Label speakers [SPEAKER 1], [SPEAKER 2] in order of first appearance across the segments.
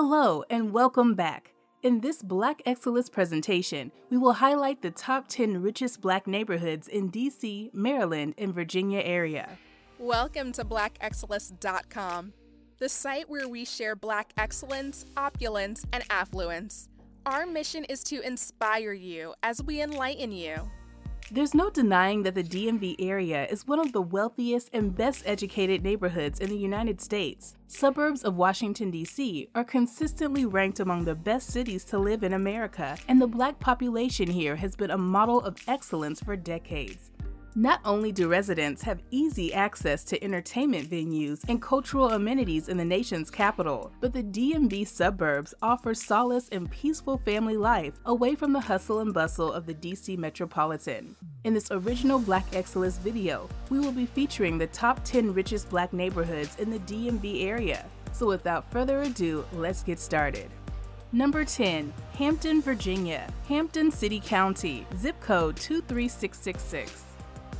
[SPEAKER 1] Hello and welcome back. In this Black Excellist presentation, we will highlight the top 10 richest Black neighborhoods in D.C., Maryland, and Virginia area.
[SPEAKER 2] Welcome to blackexcellist.com, the site where we share Black excellence, opulence, and affluence. Our mission is to inspire you as we enlighten you.
[SPEAKER 1] There's no denying that the DMV area is one of the wealthiest and best educated neighborhoods in the United States. Suburbs of Washington D.C. are consistently ranked among the best cities to live in America, and the Black population here has been a model of excellence for decades. Not only do residents have easy access to entertainment venues and cultural amenities in the nation's capital, but the DMV suburbs offer solace and peaceful family life away from the hustle and bustle of the DC metropolitan. In this original Black Excellist video, we will be featuring the top 10 richest Black neighborhoods in the DMV area. So without further ado, let's get started. Number 10. Hampton, Virginia. Hampton City County, zip code 23666.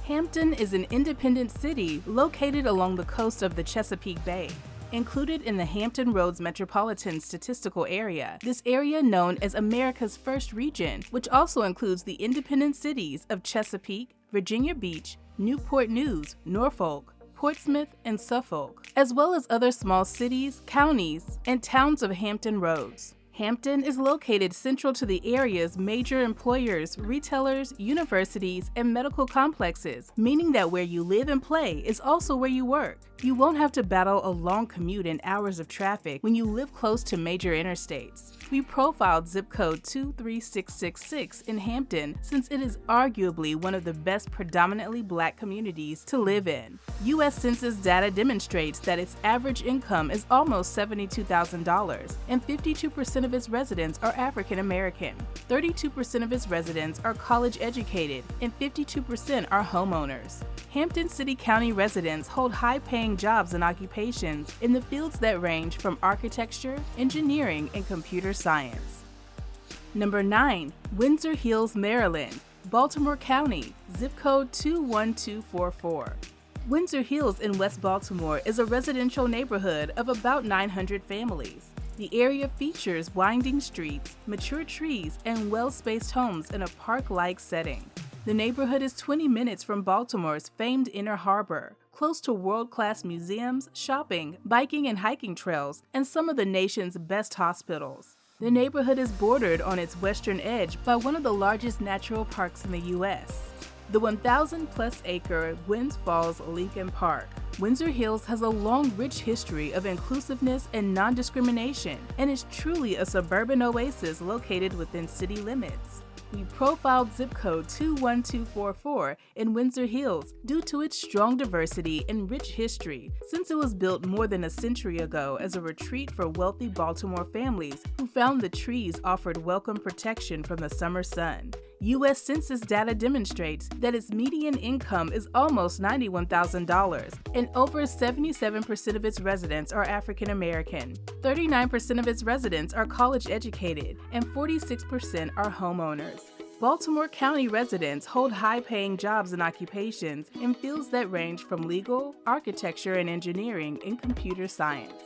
[SPEAKER 1] Hampton is an independent city located along the coast of the Chesapeake Bay. Included in the Hampton Roads Metropolitan Statistical Area, this area known as America's First Region, which also includes the independent cities of Chesapeake, Virginia Beach, Newport News, Norfolk, Portsmouth, and Suffolk, as well as other small cities, counties, and towns of Hampton Roads. Hampton is located central to the area's major employers, retailers, universities, and medical complexes, meaning that where you live and play is also where you work. You won't have to battle a long commute and hours of traffic when you live close to major interstates. We profiled zip code 23666 in Hampton since it is arguably one of the best predominantly Black communities to live in. U.S. Census data demonstrates that its average income is almost $72,000, and 52% of its residents are African American. 32% of its residents are college educated, and 52% are homeowners. Hampton City County residents hold high-paying jobs and occupations in the fields that range from architecture, engineering, and computer science. Number 9. Windsor Hills, Maryland. Baltimore County, zip code 21244. Windsor Hills in West Baltimore is a residential neighborhood of about 900 families. The area features winding streets, mature trees, and well-spaced homes in a park-like setting. The neighborhood is 20 minutes from Baltimore's famed Inner Harbor, close to world-class museums, shopping, biking and hiking trails, and some of the nation's best hospitals. The neighborhood is bordered on its western edge by one of the largest natural parks in the U.S., the 1,000-plus acre Winds Falls Lincoln Park. Windsor Hills has a long, rich history of inclusiveness and non-discrimination, and is truly a suburban oasis located within city limits. We profiled zip code 21244 in Windsor Hills due to its strong diversity and rich history, since it was built more than a century ago as a retreat for wealthy Baltimore families who found the trees offered welcome protection from the summer sun. U.S. Census data demonstrates that its median income is almost $91,000, and over 77% of its residents are African American. 39% of its residents are college educated, and 46% are homeowners. Baltimore County residents hold high-paying jobs and occupations in fields that range from legal, architecture and engineering, and computer science.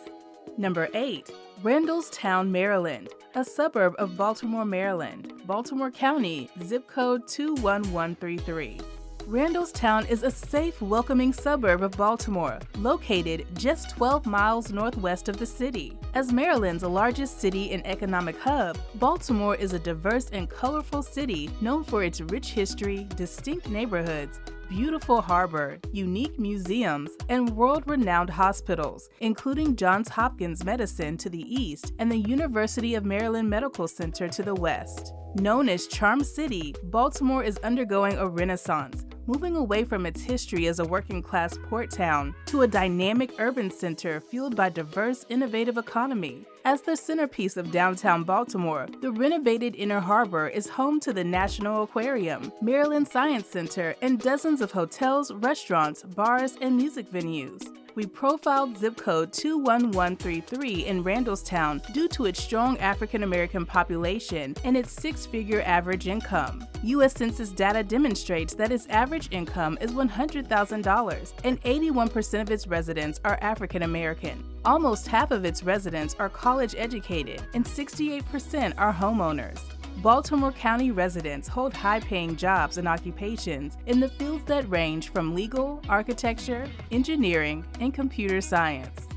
[SPEAKER 1] Number 8. RandlesTown, Maryland, a suburb of Baltimore, Maryland. Baltimore County, zip code 21133. Randlestown is a safe, welcoming suburb of Baltimore, located just 12 miles northwest of the city. As Maryland's largest city and economic hub, Baltimore is a diverse and colorful city known for its rich history, distinct neighborhoods, beautiful harbor, unique museums, and world-renowned hospitals, including Johns Hopkins Medicine to the east and the University of Maryland Medical Center to the west. Known as Charm City, Baltimore is undergoing a renaissance, moving away from its history as a working-class port town to a dynamic urban center fueled by diverse, innovative economy. As the centerpiece of downtown Baltimore, the renovated Inner Harbor is home to the National Aquarium, Maryland Science Center, and dozens of hotels, restaurants, bars, and music venues. We profiled zip code 21133 in RandlesTown due to its strong African American population and its six-figure average income. U.S. Census data demonstrates that its average income is $100,000 and 81% of its residents are African American. Almost half of its residents are college educated and 68% are homeowners. Baltimore County residents hold high-paying jobs and occupations in the fields that range from legal, architecture, engineering, and computer science.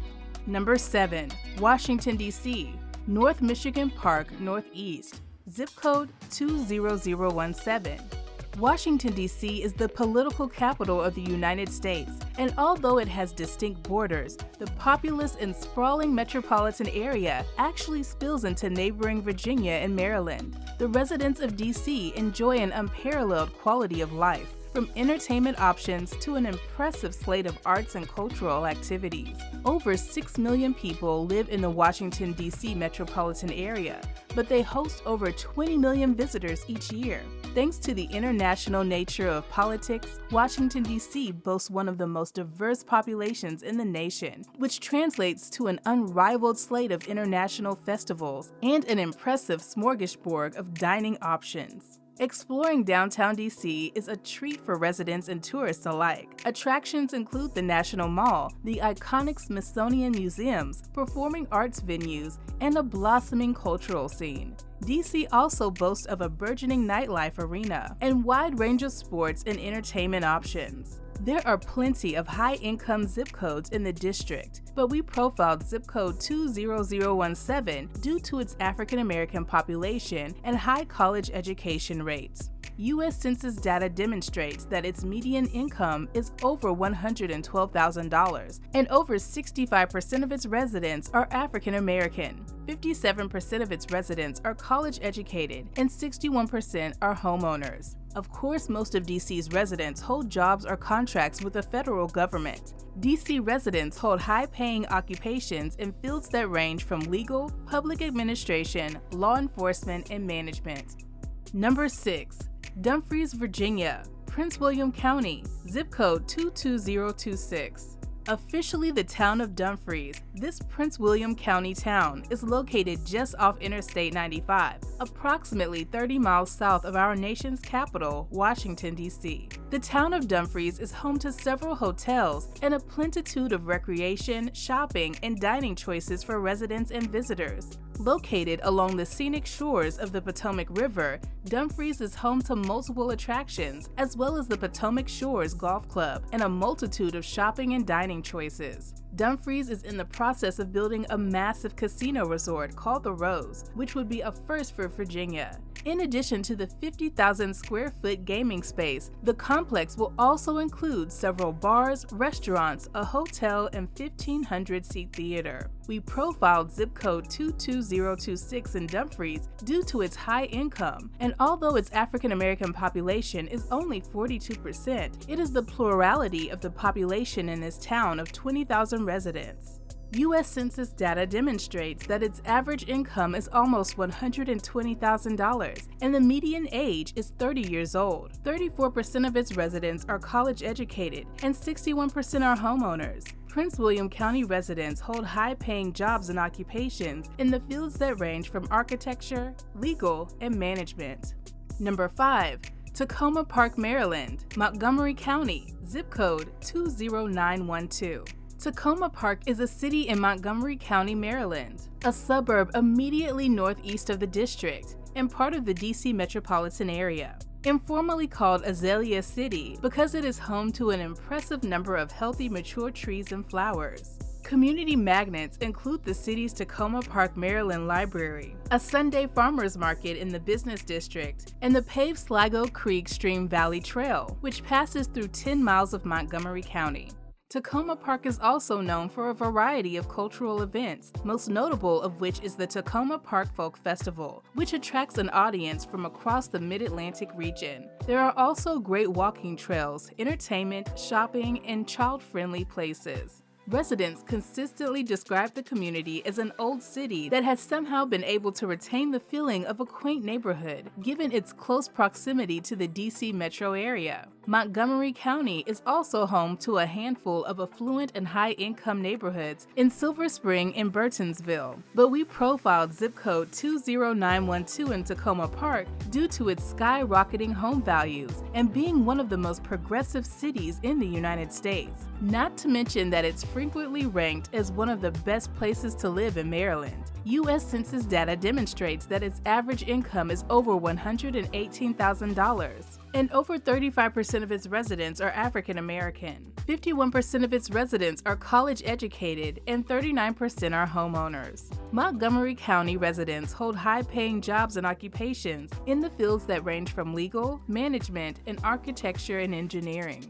[SPEAKER 1] Number 7. Washington, D.C. North Michigan Park, Northeast. Zip code 20017. Washington, D.C. is the political capital of the United States, and although it has distinct borders, the populous and sprawling metropolitan area actually spills into neighboring Virginia and Maryland. The residents of D.C. enjoy an unparalleled quality of life, from entertainment options to an impressive slate of arts and cultural activities. Over 6 million people live in the Washington, D.C. metropolitan area, but they host over 20 million visitors each year. Thanks to the international nature of politics, Washington, D.C. boasts one of the most diverse populations in the nation, which translates to an unrivaled slate of international festivals and an impressive smorgasbord of dining options. Exploring downtown D.C. is a treat for residents and tourists alike. Attractions include the National Mall, the iconic Smithsonian Museums, performing arts venues, and a blossoming cultural scene. D.C. also boasts of a burgeoning nightlife arena and wide range of sports and entertainment options. There are plenty of high-income zip codes in the district, but we profiled zip code 20017 due to its African American population and high college education rates. U.S. Census data demonstrates that its median income is over $112,000, and over 65% of its residents are African American. 57% of its residents are college educated, and 61% are homeowners. Of course, most of D.C.'s residents hold jobs or contracts with the federal government. D.C. residents hold high-paying occupations in fields that range from legal, public administration, law enforcement, and management. Number 6. Dumfres, Virginia, Prince William County, zip code 22026. Officially the town of Dumfres, this Prince William County town is located just off Interstate 95, approximately 30 miles south of our nation's capital, Washington, D.C. The town of Dumfres is home to several hotels and a plenitude of recreation, shopping, and dining choices for residents and visitors. Located along the scenic shores of the Potomac River, Dumfres is home to multiple attractions, as well as the Potomac Shores Golf Club and a multitude of shopping and dining choices. Dumfres is in the process of building a massive casino resort called the Rose, which would be a first for Virginia. In addition to the 50,000 square foot gaming space, the complex will also include several bars, restaurants, a hotel, and 1,500-seat theater. We profiled zip code 22026 in Dumfres due to its high income, and although its African American population is only 42%, it is the plurality of the population in this town of 20,000 residents. U.S. Census data demonstrates that its average income is almost $120,000, and the median age is 30 years old. 34% of its residents are college educated, and 61% are homeowners. Prince William County residents hold high-paying jobs and occupations in the fields that range from architecture, legal, and management. Number 5. Takoma Park, Maryland, Montgomery County, zip code 20912. Takoma Park is a city in Montgomery County, Maryland, a suburb immediately northeast of the district and part of the D.C. metropolitan area. Informally called Azalea City because it is home to an impressive number of healthy mature trees and flowers. Community magnets include the city's Takoma Park, Maryland Library, a Sunday farmers market in the business district, and the paved Sligo Creek Stream Valley Trail, which passes through 10 miles of Montgomery County. Takoma Park is also known for a variety of cultural events, most notable of which is the Takoma Park Folk Festival, which attracts an audience from across the Mid-Atlantic region. There are also great walking trails, entertainment, shopping, and child-friendly places. Residents consistently describe the community as an old city that has somehow been able to retain the feeling of a quaint neighborhood, given its close proximity to the D.C. metro area. Montgomery County is also home to a handful of affluent and high-income neighborhoods in Silver Spring and Burtonsville, but we profiled zip code 20912 in Takoma Park due to its skyrocketing home values and being one of the most progressive cities in the United States. Not to mention that it's frequently ranked as one of the best places to live in Maryland. U.S. Census data demonstrates that its average income is over $118,000, and over 35% of its residents are African American. 51% of its residents are college educated, and 39% are homeowners. Montgomery County residents hold high-paying jobs and occupations in the fields that range from legal, management, and architecture and engineering.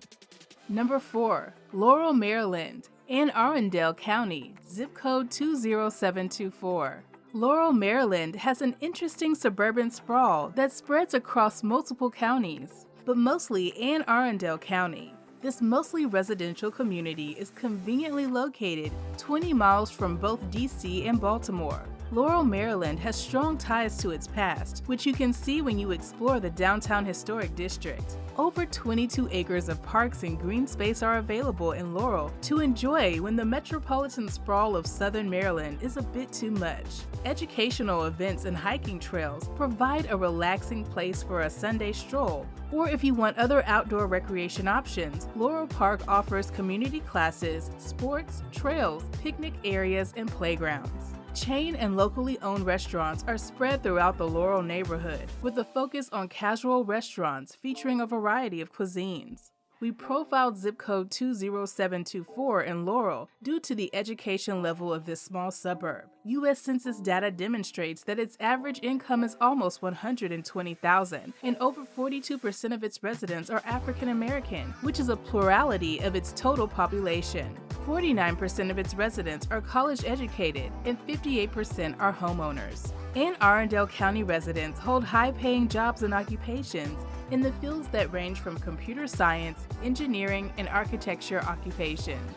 [SPEAKER 1] Number 4. Laurel, Maryland, Anne Arundel County, zip code 20724. Laurel, Maryland has an interesting suburban sprawl that spreads across multiple counties, but mostly Anne Arundel County. This mostly residential community is conveniently located 20 miles from both D.C. and Baltimore. Laurel, Maryland has strong ties to its past, which you can see when you explore the downtown historic district. Over 22 acres of parks and green space are available in Laurel to enjoy when the metropolitan sprawl of southern Maryland is a bit too much. Educational events and hiking trails provide a relaxing place for a Sunday stroll, or if you want other outdoor recreation options, Laurel Park offers community classes, sports, trails, picnic areas, and playgrounds. Chain and locally owned restaurants are spread throughout the Laurel neighborhood, with a focus on casual restaurants featuring a variety of cuisines. We profiled zip code 20724 in Laurel due to the education level of this small suburb. U.S. Census data demonstrates that its average income is almost $120,000, and over 42% of its residents are African American, which is a plurality of its total population. 49% of its residents are college educated, and 58% are homeowners. Anne Arundel County residents hold high-paying jobs and occupations in the fields that range from computer science, engineering, and architecture occupations.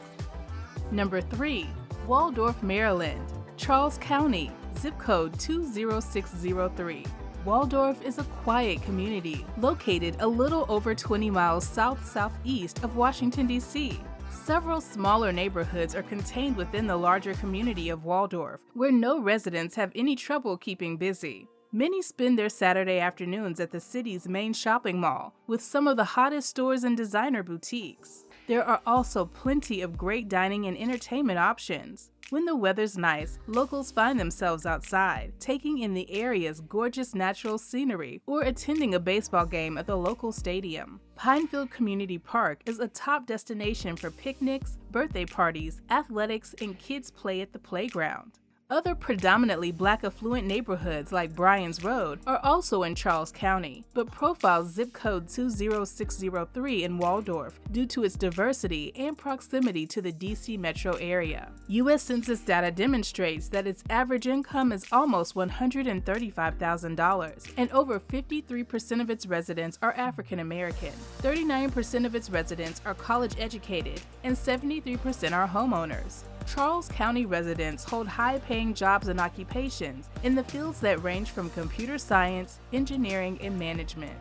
[SPEAKER 1] Number 3. Waldorf, Maryland, Charles County, zip code 20603. Waldorf is a quiet community located a little over 20 miles south-southeast of Washington, D.C. Several smaller neighborhoods are contained within the larger community of Waldorf, where no residents have any trouble keeping busy. Many spend their Saturday afternoons at the city's main shopping mall, with some of the hottest stores and designer boutiques. There are also plenty of great dining and entertainment options. When the weather's nice, locals find themselves outside, taking in the area's gorgeous natural scenery or attending a baseball game at the local stadium. Pinefield Community Park is a top destination for picnics, birthday parties, athletics, and kids play at the playground. Other predominantly Black affluent neighborhoods like Bryan's Road are also in Charles County, but profile zip code 20603 in Waldorf due to its diversity and proximity to the D.C. metro area. U.S. Census data demonstrates that its average income is almost $135,000, and over 53% of its residents are African American. 39% of its residents are college educated, and 73% are homeowners. Charles County residents hold high-paying jobs and occupations in the fields that range from computer science, engineering, and management.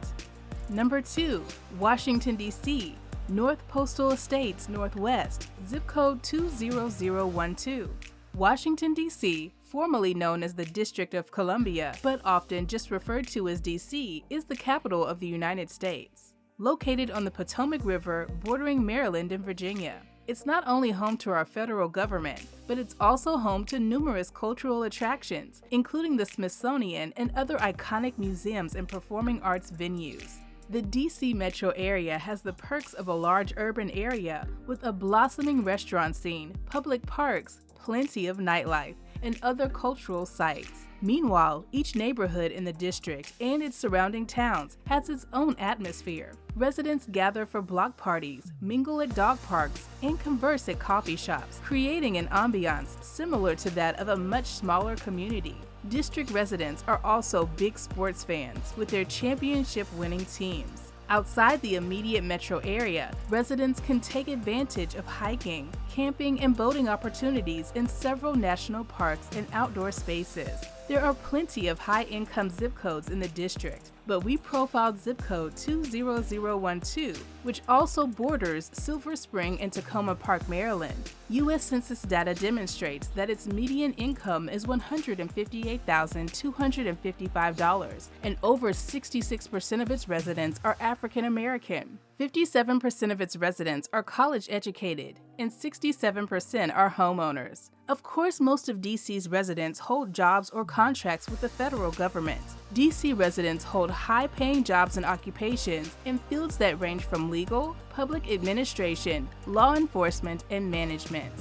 [SPEAKER 1] Number 2. Washington, D.C., North Postal Estates Northwest, zip code 20012. Washington, D.C., formerly known as the District of Columbia, but often just referred to as D.C., is the capital of the United States. Located on the Potomac River, bordering Maryland and Virginia. It's not only home to our federal government, but it's also home to numerous cultural attractions, including the Smithsonian and other iconic museums and performing arts venues. The D.C. metro area has the perks of a large urban area with a blossoming restaurant scene, public parks, plenty of nightlife, and other cultural sites. Meanwhile, each neighborhood in the district and its surrounding towns has its own atmosphere. Residents gather for block parties, mingle at dog parks, and converse at coffee shops, creating an ambiance similar to that of a much smaller community. District residents are also big sports fans with their championship-winning teams. Outside the immediate metro area, residents can take advantage of hiking, camping and boating opportunities in several national parks and outdoor spaces. There are plenty of high-income zip codes in the district, but we profiled zip code 20012, which also borders Silver Spring and Takoma Park, Maryland. U.S. Census data demonstrates that its median income is $158,255, and over 66% of its residents are African American. 57% of its residents are college-educated, and 67% are homeowners. Of course, most of D.C.'s residents hold jobs or contracts with the federal government. D.C. residents hold high-paying jobs and occupations in fields that range from legal, public administration, law enforcement, and management.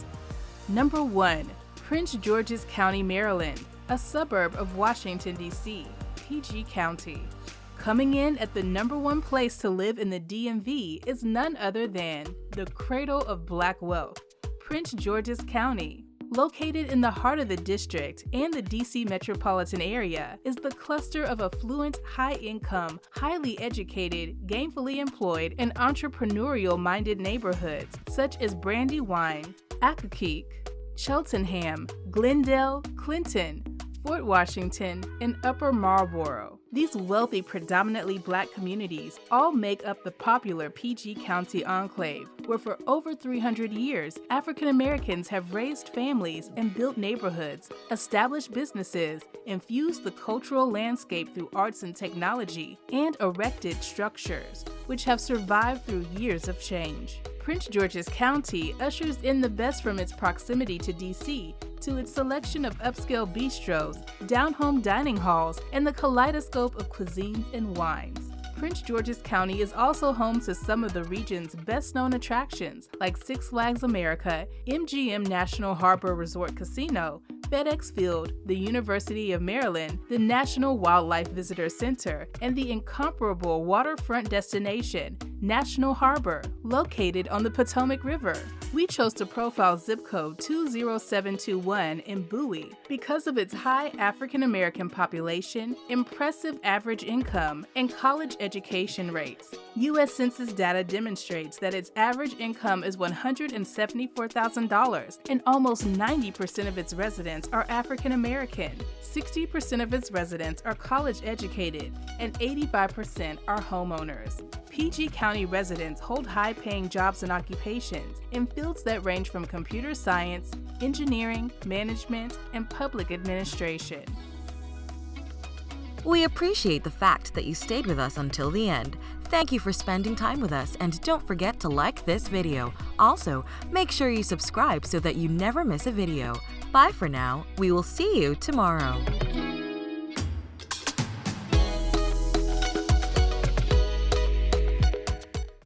[SPEAKER 1] Number 1. Prince George's County, Maryland, a suburb of Washington, D.C., PG County. Coming in at the number 1 place to live in the DMV is none other than the cradle of Black wealth, Prince George's County. Located in the heart of the district and the D.C. metropolitan area is the cluster of affluent, high-income, highly educated, gainfully employed, and entrepreneurial-minded neighborhoods such as Brandywine, Accokeek, Cheltenham, Glendale, Clinton, Fort Washington, and Upper Marlboro. These wealthy, predominantly Black communities all make up the popular PG County enclave, where for over 300 years, African Americans have raised families and built neighborhoods, established businesses, infused the cultural landscape through arts and technology, and erected structures, which have survived through years of change. Prince George's County ushers in the best from its proximity to D.C. to its selection of upscale bistros, down-home dining halls, and the kaleidoscope of cuisines and wines. Prince George's County is also home to some of the region's best-known attractions like Six Flags America, MGM National Harbor Resort Casino, FedEx Field, the University of Maryland, the National Wildlife Visitor Center, and the incomparable waterfront destination, National Harbor, located on the Potomac River. We chose to profile zip code 20721 in Bowie because of its high African American population, impressive average income, and college education rates. U.S. Census data demonstrates that its average income is $174,000, and almost 90% of its residents are African American. 60% of its residents are college educated, and 85% are homeowners. PG County residents hold high-paying jobs and occupations in fields that range from computer science, engineering, management, and public administration.
[SPEAKER 3] We appreciate the fact that you stayed with us until the end. Thank you for spending time with us, and don't forget to like this video. Also, make sure you subscribe so that you never miss a video. Bye for now. We will see you tomorrow.